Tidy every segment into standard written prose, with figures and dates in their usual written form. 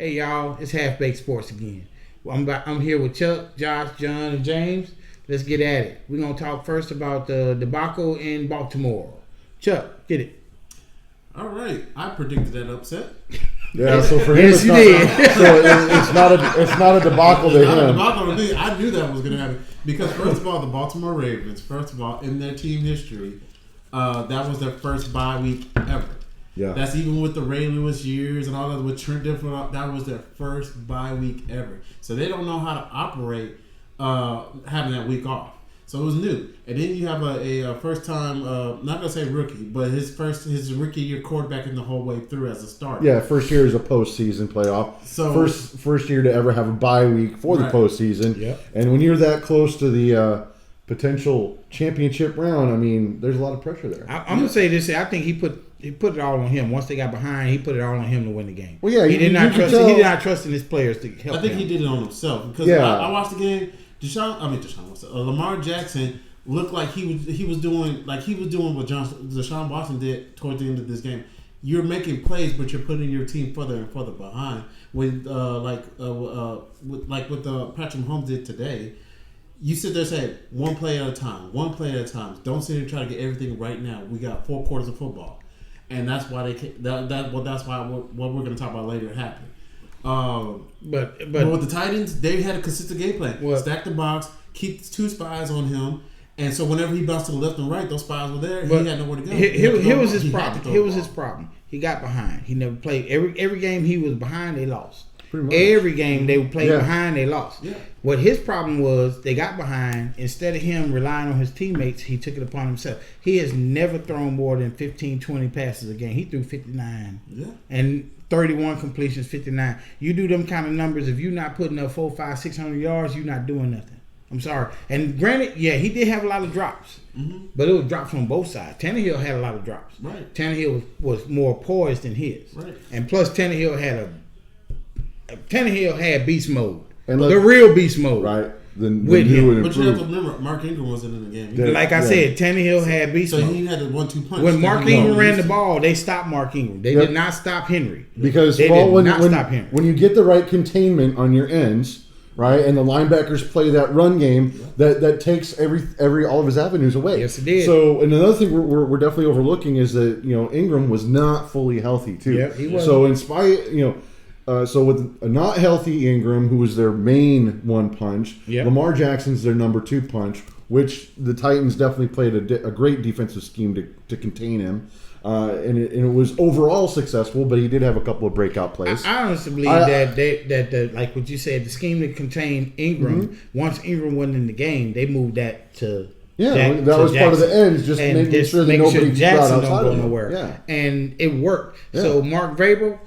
Hey y'all, it's Half Baked Sports again. Well, I'm here with Chuck, Josh, John, and James. Let's get at it. We're gonna talk first about the debacle in Baltimore. Chuck, get it. All right, I predicted that upset. Yeah, so for him, yes, you did. It's not a debacle to him. A debacle to me. I knew that was going to happen because first of all, the Baltimore Ravens, first of all, in their team history, that was their first bye week ever. Yeah, that's even with the Ray Lewis years and all that with Trent Dilfer. That was their first bye week ever. So they don't know how to operate having that week off. So it was new. And then you have a first time, not gonna say rookie, but his rookie year quarterback in the whole way through as a starter. Yeah, first year is a postseason playoff. So first year to ever have a bye week for the postseason. Yeah. And when you're that close to the potential championship round, I mean, there's a lot of pressure there. I'm gonna say this. I think he put it all on him. Once they got behind, he put it all on him to win the game. Well, yeah, he did not trust in his players to help. I think he did it on himself because I watched the game. Lamar Jackson looked like he was doing what Deshaun Watson did towards the end of this game. You're making plays, but you're putting your team further and further behind. With Patrick Mahomes did today. You sit there and say one play at a time. Don't sit there and try to get everything right now. We got 4 quarters of football, and that's why that's why what we're going to talk about later happened. But with the Titans, they had a consistent game plan. Stack the box, keep 2 spies on him, and so whenever he bounced to the left and right, those spies were there. He had nowhere to go. Here was his problem. He got behind. He never played every game he was behind. They lost. Every game they played behind, they lost. Yeah. What his problem was, they got behind. Instead of him relying on his teammates, he took it upon himself. He has never thrown more than 15, 20 passes a game. He threw 59. Yeah. And 31 completions, 59. You do them kind of numbers, if you're not putting up 400, 500, 600 yards, you're not doing nothing. I'm sorry. And granted, he did have a lot of drops. Mm-hmm. But it was drops on both sides. Tannehill had a lot of drops. Right. Tannehill was more poised than his. Right. And plus Tannehill had beast mode. And the real beast mode. Right. But you have to remember, Mark Ingram wasn't in the game. Like I said, Tannehill had beast mode. So he had the 1-2 punch. When Mark Ingram ran the ball, they stopped Mark Ingram. They did not stop Henry. Because when you get the right containment on your ends, right, and the linebackers play that run game, that takes every all of his avenues away. Yes, it did. So, and another thing we're definitely overlooking is that Ingram was not fully healthy too. Yeah, he was. So in spite so with a not healthy Ingram, who was their main one punch, Lamar Jackson's their number 2 punch, which the Titans definitely played a great defensive scheme to contain him. And it was overall successful, but he did have a couple of breakout plays. I honestly believe that like what you said, the scheme to contain Ingram, once Ingram wasn't in the game, they moved that to that was Jackson. Part of the ends, just making sure that nobody Jackson outside don't go of nowhere. Yeah. And it worked. Yeah. So Mark Vrabel,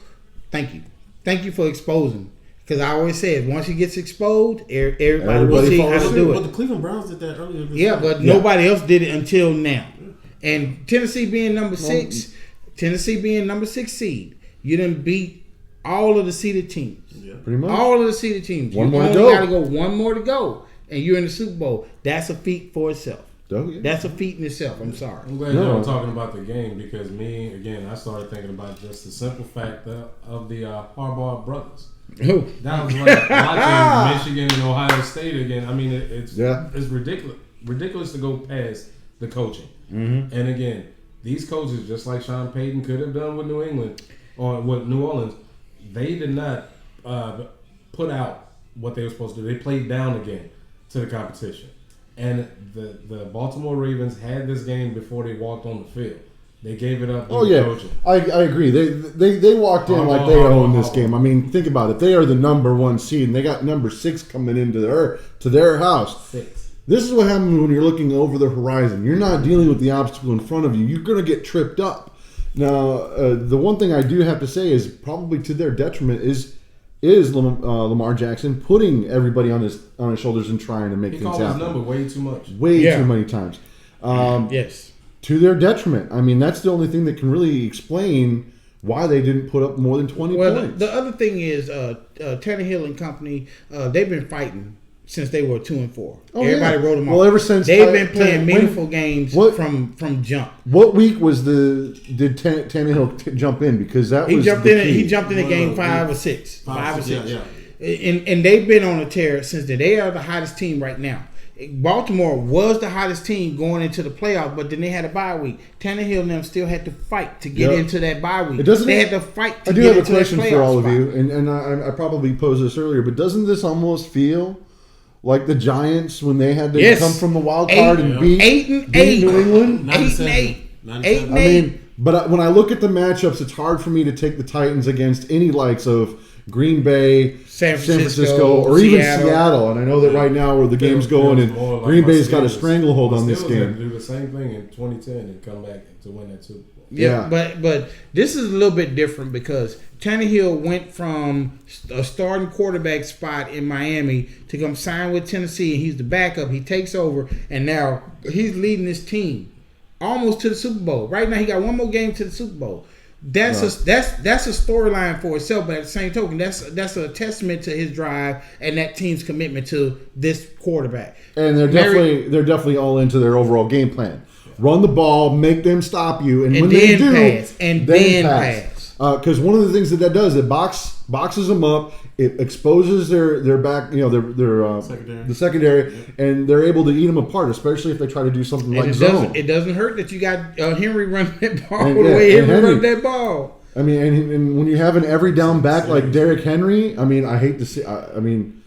thank you. Thank you for exposing. Because I always said, once he gets exposed, everybody will see how to do it. But the Cleveland Browns did that earlier. But nobody else did it until now. And Tennessee being number 6 seed, you done beat all of the seeded teams. Yeah. Pretty much. All of the seeded teams. One more to go. You only got to go one more to go, and you're in the Super Bowl. That's a feat for itself. Oh, yeah. That's a feat in itself. I'm sorry. I'm glad y'all talking about the game because I started thinking about just the simple fact of the Harbaugh brothers. That was like watching Michigan and Ohio State again. I mean, it's ridiculous to go past the coaching. Mm-hmm. And again, these coaches, just like Sean Payton could have done with New England or with New Orleans, they did not put out what they were supposed to do. They played down again to the competition. And the Baltimore Ravens had this game before they walked on the field. They gave it up. Coaching. I agree. They walked in like they own this game. I mean, think about it. They are the number 1 seed, and they got number 6 coming into their house. 6. This is what happens when you're looking over the horizon. You're not dealing with the obstacle in front of you. You're going to get tripped up. Now, the one thing I do have to say is probably to their detriment is Lamar Jackson putting everybody on his shoulders and trying to make things happen. He called his number way too much. Too many times. Yes. To their detriment. I mean, that's the only thing that can really explain why they didn't put up more than 20 points. The other thing is Tannehill and company, they've been fighting since they were 2-4. Oh, Everybody wrote them off. Well, ever since they've been playing meaningful games from jump. What week did Tannehill jump in? Because that he was jumped the in. key. He jumped in the game 5 or 6. 5 or 6. Yeah. And they've been on a tear since then. They are the hottest team right now. Baltimore was the hottest team going into the playoffs, but then they had a bye week. Tannehill and them still had to fight to get into that bye week. They had to fight to get into that playoff spot. I do have a question for all of you, and I probably posed this earlier, but doesn't this almost feel like the Giants when they had to come from the wild card and beat 8-8 New England? 8-8. 8-8. I mean, but when I look at the matchups, it's hard for me to take the Titans against any likes of Green Bay, San Francisco, or even Seattle. And I know that right now where the game's going, and Green Bay's got a stranglehold on this game. Do the same thing in 2010 and come back to win that Super Bowl. Yeah, but this is a little bit different because Tannehill went from a starting quarterback spot in Miami to come sign with Tennessee, and he's the backup. He takes over, and now he's leading this team almost to the Super Bowl. Right now, he got one more game to the Super Bowl. That's a storyline for itself, but at the same token, that's a testament to his drive and that team's commitment to this quarterback. And they're definitely all into their overall game plan. Run the ball, make them stop you, and when they do, then pass. Because one of the things that does, it boxes them up. It exposes their back, their the secondary, and they're able to eat them apart, especially if they try to do something like zone. It doesn't hurt that you got Henry running that ball the way Henry runs that ball. I mean, and when you have an every down back like Derrick Henry, I mean, I hate to see. I mean,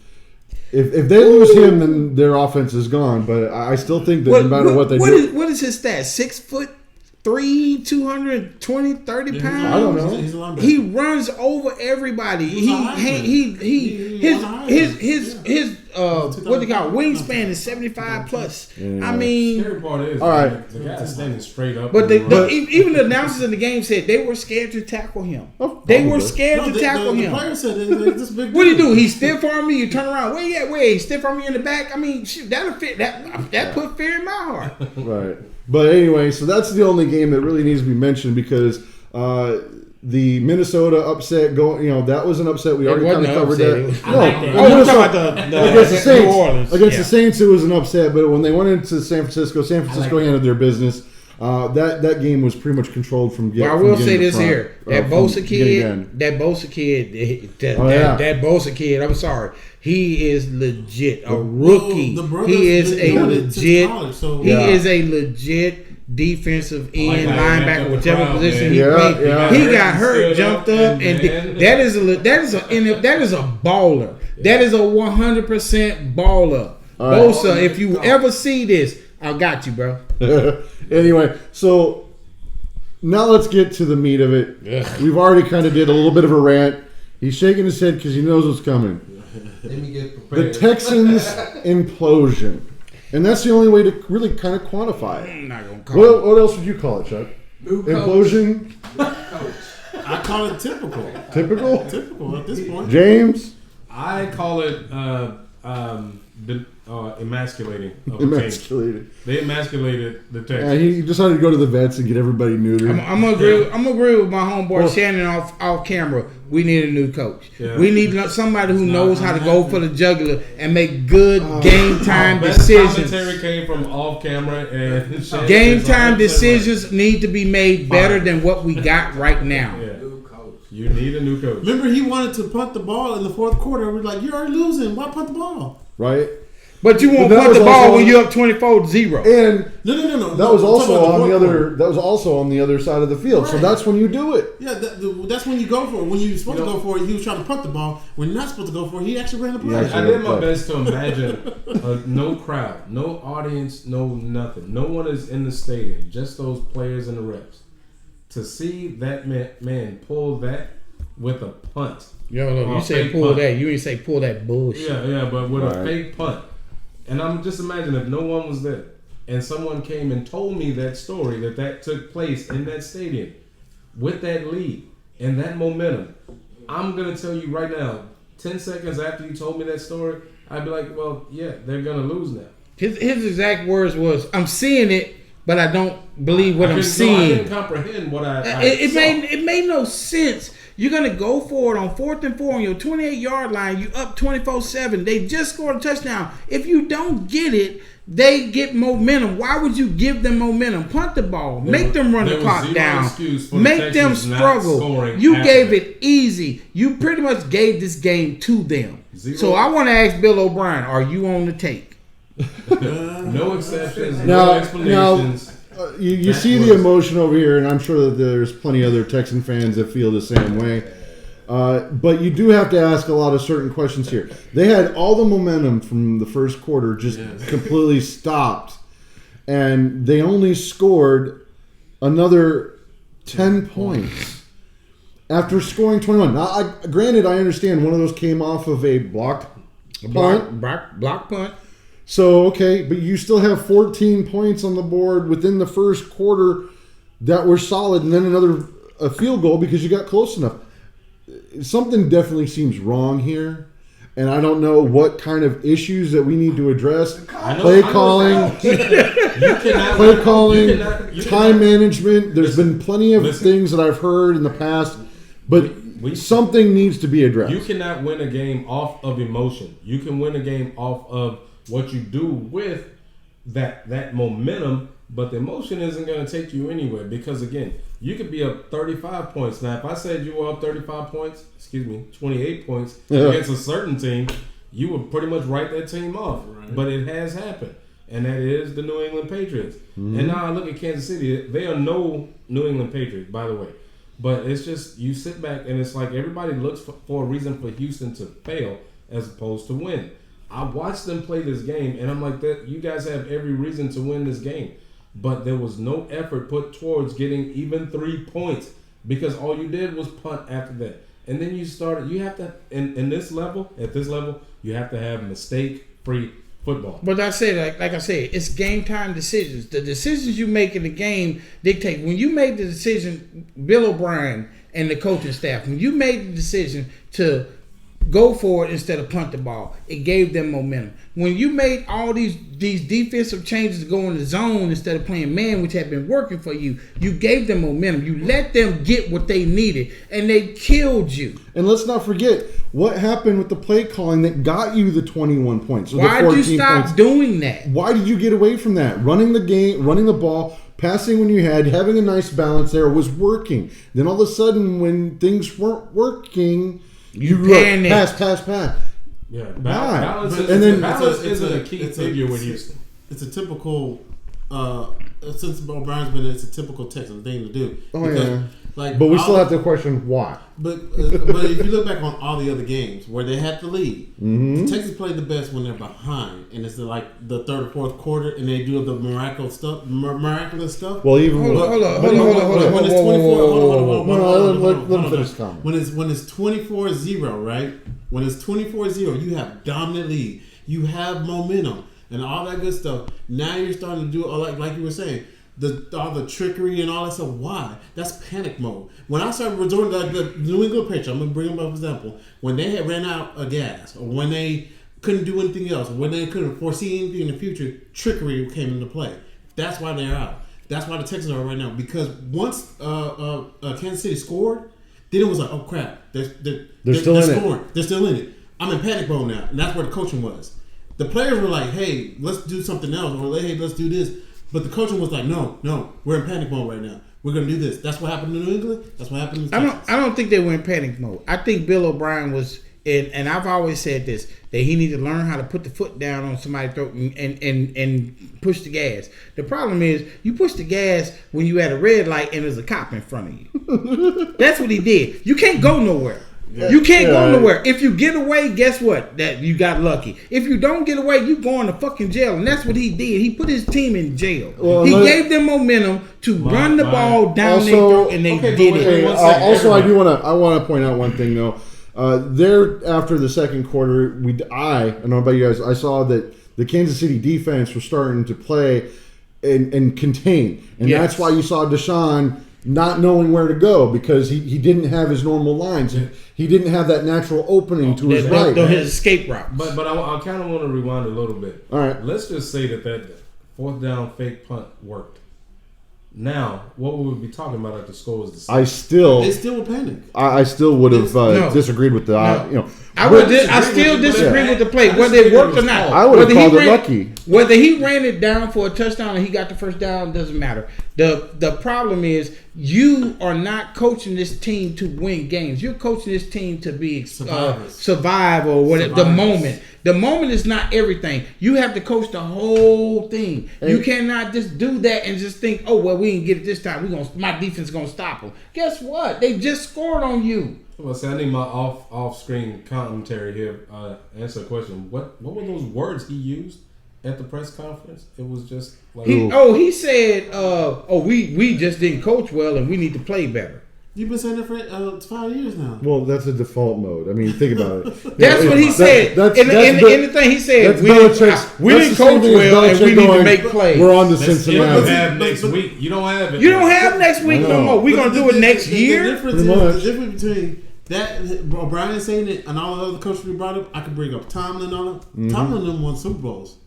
if they lose him, then their offense is gone. But I still think that no matter what they do, what is his stat? 6'3", 220, 30 pounds. I don't know. He's a linebacker. He runs over everybody. His what they call wingspan is 75 plus. Yeah. I mean, Scary part is, all right, the guy is standing straight up. But even the announcers in the game said they were scared to tackle him. They were scared to tackle him. The player said this big. What do you do? He stiff arm me. You turn around. Wait. He stiff arm me in the back. I mean, shoot, that'll fit. That put fear in my heart. Right. But anyway, so that's the only game that really needs to be mentioned because the Minnesota upset, that was an upset. We already kind of covered that. We're talking about against the Saints. New Orleans. Against the Saints, it was an upset. But when they went into San Francisco handled their business. That game was pretty much controlled from getting. Well, I will say this here: that Bosa kid, I'm sorry, he is legit a rookie. He is a legit defensive end, linebacker, whichever position he played. He got hurt, jumped up, and that is a baller. That is a 100% baller. Bosa, if you ever see this, I got you, bro. Anyway, so now let's get to the meat of it. We've already kind of did a little bit of a rant. He's shaking his head because he knows what's coming. Let me get prepared. The Texans implosion. And that's the only way to really kind of quantify it. I'm not gonna call it. What else would you call it, Chuck? New implosion? coach. I call it typical. Typical? Typical at this point. James? I call it emasculating. Emasculated. They emasculated the Texans. He decided to go to the vets and get everybody neutered. I'm gonna agree with my homeboy Shannon off camera. We need a new coach. Yeah. We need somebody who knows how to go for the jugular and make good game time decisions. Commentary came from off camera, and game time decisions need to be made better than what we got right now. Yeah. You need a new coach. Remember, he wanted to punt the ball in the fourth quarter. We're like, you're already losing. Why punt the ball? Right. But you won't punt the ball when you're up 24-0. And no. That was also on the other. That was also on the other side of the field. Right. So that's when you do it. Yeah, that's when you go for it. When you're supposed to go for it, he was trying to punt the ball. When you're not supposed to go for it, he actually ran the play. I did my best to imagine no crowd, no audience, no nothing. No one is in the stadium. Just those players and the reps. To see that man pull that with a punt. Yo, look, you say pull that. You ain't say pull that bullshit. Yeah, but with a fake punt. And I'm just imagining if no one was there and someone came and told me that story that took place in that stadium with that lead and that momentum. I'm going to tell you right now, 10 seconds after you told me that story, I'd be like, well, yeah, they're going to lose now. His exact words was, I'm seeing it, but I don't believe what I'm seeing. I didn't comprehend what I it made no sense. You're going to go for it on 4th and 4 on your 28-yard line. You up 24-7. They just scored a touchdown. If you don't get it, they get momentum. Why would you give them momentum? Punt the ball. Make them run the clock down. Make them struggle. You gave it easy. You pretty much gave this game to them. So I want to ask Bill O'Brien, are you on the take? No exceptions, no explanations. You see the emotion over here, and I'm sure that there's plenty of other Texan fans that feel the same way. But you do have to ask a lot of certain questions here. They had all the momentum from the first quarter just completely stopped, and they only scored another 10 points after scoring 21. Now, granted, I understand one of those came off of a blocked punt. Block punt. So, okay, but you still have 14 points on the board within the first quarter that were solid, and then a field goal because you got close enough. Something definitely seems wrong here, and I don't know what kind of issues that we need to address. Play calling, time management. There's been plenty of things that I've heard in the past, but something needs to be addressed. You cannot win a game off of emotion. You can win a game off of what you do with that momentum, but the emotion isn't going to take you anywhere because, again, you could be up 35 points. Now, if I said you were up 28 points against a certain team, you would pretty much write that team off. Right. But it has happened, and that is the New England Patriots. Mm-hmm. And now I look at Kansas City. They are no New England Patriots, by the way. But it's just, you sit back, and it's like everybody looks for a reason for Houston to fail as opposed to win. I watched them play this game, and I'm like, that you guys have every reason to win this game. But there was no effort put towards getting even 3 points because all you did was punt after that. And then you have to, at this level, you have to have mistake-free football. But I said, like I said, it's game time decisions. The decisions you make in the game dictate. When you made the decision, Bill O'Brien and the coaching staff, when you made the decision to go for it instead of punt the ball, it gave them momentum. When you made all these defensive changes to go in the zone instead of playing man, which had been working for you, you gave them momentum. You let them get what they needed, and they killed you. And let's not forget what happened with the play calling that got you the 21 points. Why did you stop doing that? Why did you get away from that? Running the game, running the ball, passing when you had, having a nice balance there was working. Then all of a sudden, when things weren't working, you pass. Yeah, balance isn't a key figure with Houston. It's a typical, since O'Brien's been, it's a typical Texan thing to do. But we still have to question why. But if you look back on all the other games where they had the lead, the Texans play the best when they're behind, and it's like the third or fourth quarter, and they do the miraculous stuff. Well, even hold on. When it's 24, let me finish comment. When it's 24-0, right? When it's 24-0, you have dominant lead, you have momentum, and all that good stuff. Now you're starting to do like you were saying. All the trickery and all that stuff. Why? That's panic mode. When I started resorting to the New England Patriots, I'm going to bring them up as an example. When they had ran out of gas, or when they couldn't do anything else, or when they couldn't foresee anything in the future, trickery came into play. That's why they're out. That's why the Texans are right now. Because once Kansas City scored, then it was like, oh crap, they're still scoring. They're still in it. I'm in panic mode now, and that's where the coaching was. The players were like, hey, let's do something else, or hey, let's do this. But the coaching was like, no, we're in panic mode right now. We're going to do this. That's what happened in New England. That's what happened in Texas. I don't think they were in panic mode. I think Bill O'Brien was, and I've always said this, that he needed to learn how to put the foot down on somebody's throat and push the gas. The problem is, you push the gas when you at a red light and there's a cop in front of you. That's what he did. You can't go nowhere. You can't go nowhere. If you get away, guess what? That you got lucky. If you don't get away, you going to fucking jail. And that's what he did. He put his team in jail. He gave them momentum to run the ball down their throat, and they did it. Also, I want to point out one thing though. There after the second quarter, I don't know about you guys. I saw that the Kansas City defense was starting to play and contain, and that's why you saw Deshaun not knowing where to go because he didn't have his normal lines. He didn't have that natural opening to his right. His escape route. But I kind of want to rewind a little bit. All right. Let's just say that fourth down fake punt worked. Now, what we would be talking about at the score is the same. They still would panic. I still would have disagreed with the I still disagree with the play, whether it worked or not. I would have called it lucky. Whether he ran it down for a touchdown or he got the first down doesn't matter. The problem is you are not coaching this team to win games. You're coaching this team to be survive or whatever. The moment. The moment is not everything. You have to coach the whole thing. You cannot just do that and just think, oh well, we didn't get it this time. My defense is gonna stop them. Guess what? They just scored on you. Well, see, I need my off-screen commentary here. Answer the question. What were those words he used at the press conference? It was just like he said, we just didn't coach well and we need to play better. You've been saying that for 5 years now. Well, that's a default mode. I mean, think about it. That's what he said. In the thing he said, we didn't coach well and we need to make plays. We're on to Cincinnati. You don't have next week. You don't have it. You don't have next week no more. We're going to do it next year. The difference between that, Brian saying it, and all the other coaches we brought up, I could bring up Tomlin and all that. Tomlin them won Super Bowls.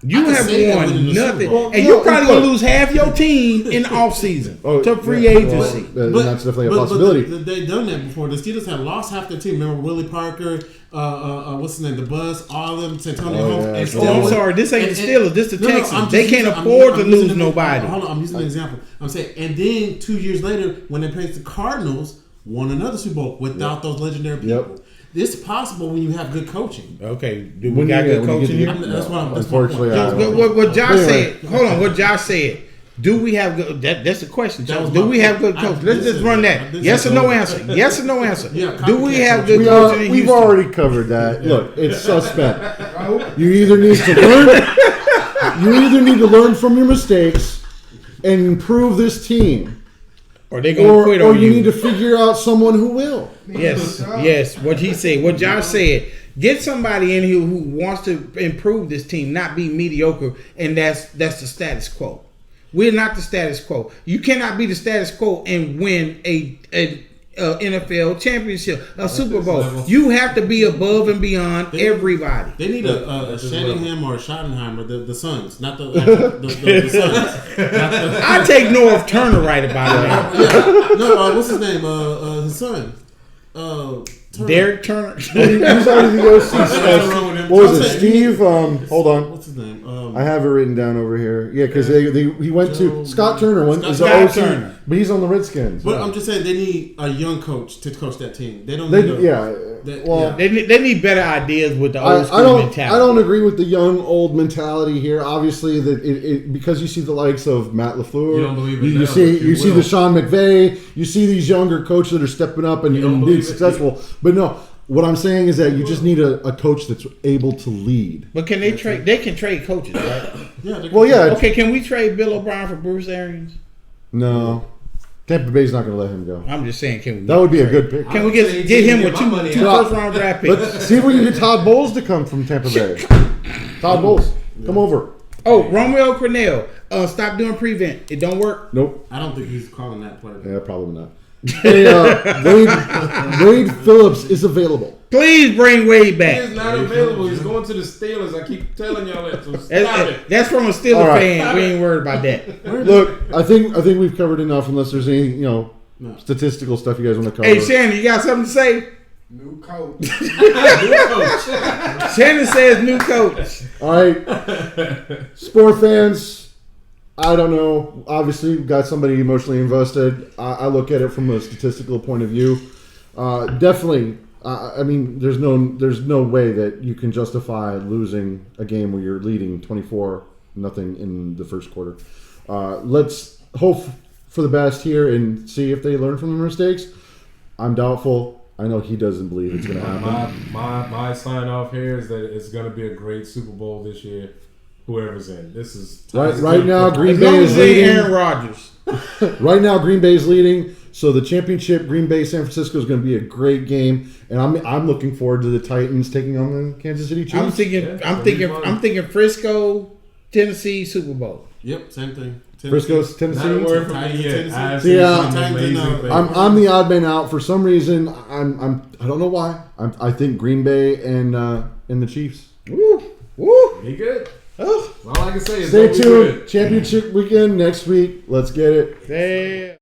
You have won nothing. And you're probably going to lose half your team in the offseason to free agency. Well, that's definitely a possibility. But they've done that before. The Steelers had lost half their team. Remember Willie Parker, what's his name, the Buzz, all of them, Santonio Holmes. I'm sorry, this ain't the Steelers, this the Texans. They can't afford to lose nobody. Hold on, I'm using an example. I'm saying, and then 2 years later, when they played the Cardinals, won another Super Bowl without those legendary people. This is possible when you have good coaching. Okay, do we got good coaching here? That's what I'm. Unfortunately, what Josh said. Hold on, what Josh said. Do we have good? That's the question. Do we have good coaching? Let's just run that. Yes or no answer. Yes or no answer. Do we have good coaching in Houston? We've already covered that. Look, it's suspect. You either need to learn. You either need to learn from your mistakes and improve this team. Or they gonna quit on you. Or you need to figure out someone who will. Yes. What he said, what Josh said. Get somebody in here who wants to improve this team, not be mediocre, and that's the status quo. We're not the status quo. You cannot be the status quo and win a NFL championship, a Super Bowl. You have to be above and beyond everybody. They need a Shanahan or a Schottenheimer, the Suns, not the Suns. I take North Turner right about it. No, what's his name? His son. Turner. Derek Turner. He's already the OC. What was it, Steve? Hold on. What's his name? I have it written down over here. Yeah, because he went to Scott Turner. Scott Turner. But he's on the Redskins. But I'm just saying they need a young coach to coach that team. They don't. They need better ideas with the old school mentality. I don't agree with the young old mentality here. Obviously, that it because you see the likes of Matt LaFleur. You don't believe it. You see the Sean McVay. You see these younger coaches that are stepping up and being successful. But no. What I'm saying is that you just need a coach that's able to lead. But can they trade? They can trade coaches, right? Okay, can we trade Bill O'Brien for Bruce Arians? No. Tampa Bay's not going to let him go. I'm just saying, can we? That would be a good pick. Can we get him with two first-round draft picks? Let's see if we can get Todd Bowles to come from Tampa Bay. Todd Bowles, come over. Oh, Romeo Crennel. Stop doing prevent. It don't work. Nope. I don't think he's calling that play. Yeah, probably not. Hey, Wade Phillips is available. Please bring Wade back. He is not available. He's going to the Steelers. I keep telling y'all that. So stop it. That's from a Steelers fan. We ain't worried about that. Look, I think we've covered enough. Unless there's any statistical stuff you guys want to cover. Hey, Shannon, you got something to say? New coach. Shannon says new coach. All right, sport fans. I don't know. Obviously, we've got somebody emotionally invested. I look at it from a statistical point of view. Definitely. I mean, there's no way that you can justify losing a game where you're leading 24-0 in the first quarter. Let's hope for the best here and see if they learn from their mistakes. I'm doubtful. I know he doesn't believe it's going to happen. My sign off here is that it's going to be a great Super Bowl this year. Whoever's in, this is right now. Green Bay is leading. Aaron Rodgers. Right now, Green Bay is leading. So the championship, Green Bay, San Francisco, is going to be a great game, and I'm looking forward to the Titans taking on the Kansas City Chiefs. I'm thinking Frisco, Tennessee, Super Bowl. Yep, same thing. Frisco's Tennessee. Not a word from me yet. I'm the odd man out for some reason. I don't know why. I think Green Bay and the Chiefs. Woo. Be good. All I can say is stay don't be tuned. good. Championship weekend next week. Let's get it. Damn.